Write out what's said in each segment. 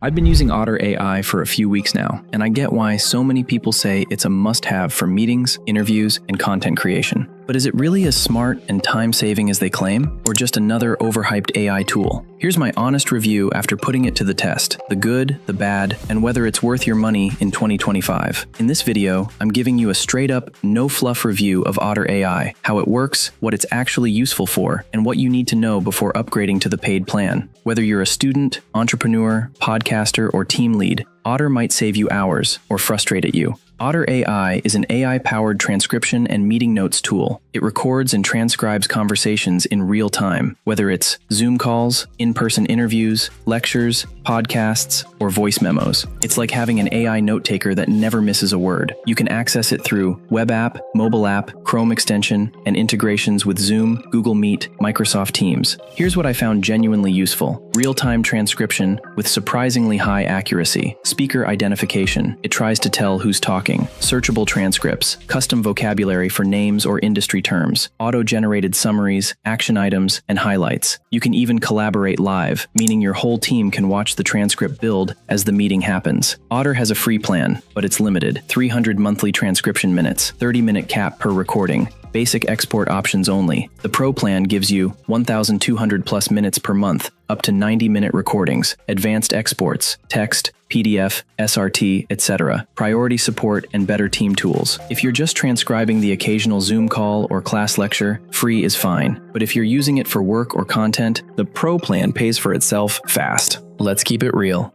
I've been using Otter.ai for a few weeks now, and I get why so many people say it's a must-have for meetings, interviews, and content creation. But is it really as smart and time-saving as they claim, or just another overhyped AI tool? Here's my honest review after putting it to the test, the good, the bad, and whether it's worth your money in 2025. In this video, I'm giving you a straight-up, no-fluff review of Otter.ai, how it works, what it's actually useful for, and what you need to know before upgrading to the paid plan. Whether you're a student, entrepreneur, podcaster, or team lead, Otter might save you hours or frustrate at you. Otter.ai is an AI-powered transcription and meeting notes tool. It records and transcribes conversations in real time, whether it's Zoom calls, in-person interviews, lectures, podcasts, or voice memos. It's like having an AI note-taker that never misses a word. You can access it through web app, mobile app, Chrome extension, and integrations with Zoom, Google Meet, Microsoft Teams. Here's what I found genuinely useful. Real-time transcription with surprisingly high accuracy. Speaker identification. It tries to tell who's talking. Searchable transcripts, custom vocabulary for names or industry terms, auto-generated summaries, action items, and highlights. You can even collaborate live, meaning your whole team can watch the transcript build as the meeting happens. Otter has a free plan, but it's limited. 300 monthly transcription minutes, 30-minute cap per recording. Basic export options only. The Pro plan gives you 1,200 plus minutes per month, up to 90-minute recordings, advanced exports, text, PDF, SRT, etc., priority support, and better team tools. If you're just transcribing the occasional Zoom call or class lecture, free is fine. But if you're using it for work or content, the Pro plan pays for itself fast. Let's keep it real.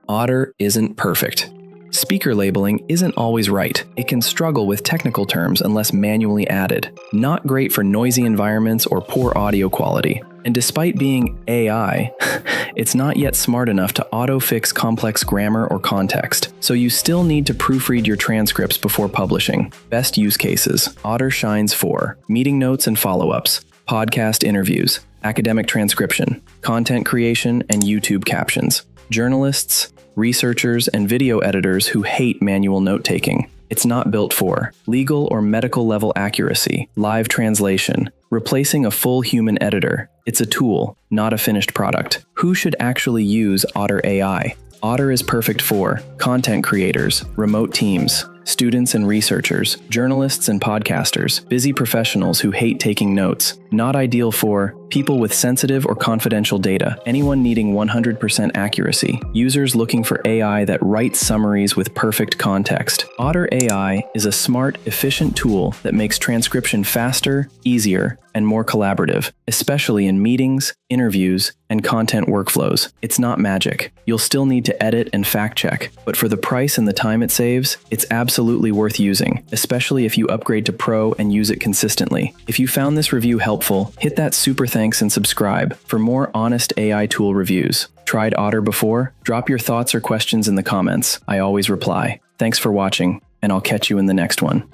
Otter isn't perfect. Speaker labeling isn't always right. It can struggle with technical terms unless manually added. Not great for noisy environments or poor audio quality. And despite being AI, it's not yet smart enough to auto-fix complex grammar or context. So you still need to proofread your transcripts before publishing. Best use cases. Otter shines for meeting notes and follow-ups, podcast interviews, academic transcription, content creation, and YouTube captions. Journalists, researchers, and video editors who hate manual note-taking. It's not built for legal or medical level accuracy, live translation, replacing a full human editor. It's a tool, not a finished product. Who should actually use Otter.ai? Otter is perfect for content creators, remote teams, students and researchers, journalists and podcasters, busy professionals who hate taking notes. Not ideal for people with sensitive or confidential data, anyone needing 100% accuracy, users looking for AI that writes summaries with perfect context. Otter.ai is a smart, efficient tool that makes transcription faster, easier, and more collaborative, especially in meetings, interviews, and content workflows. It's not magic. You'll still need to edit and fact-check, but for the price and the time it saves, it's absolutely worth using, especially if you upgrade to Pro and use it consistently. If you found this review helpful, hit that super thanks and subscribe for more honest AI tool reviews. Tried Otter before? Drop your thoughts or questions in the comments. I always reply. Thanks for watching, and I'll catch you in the next one.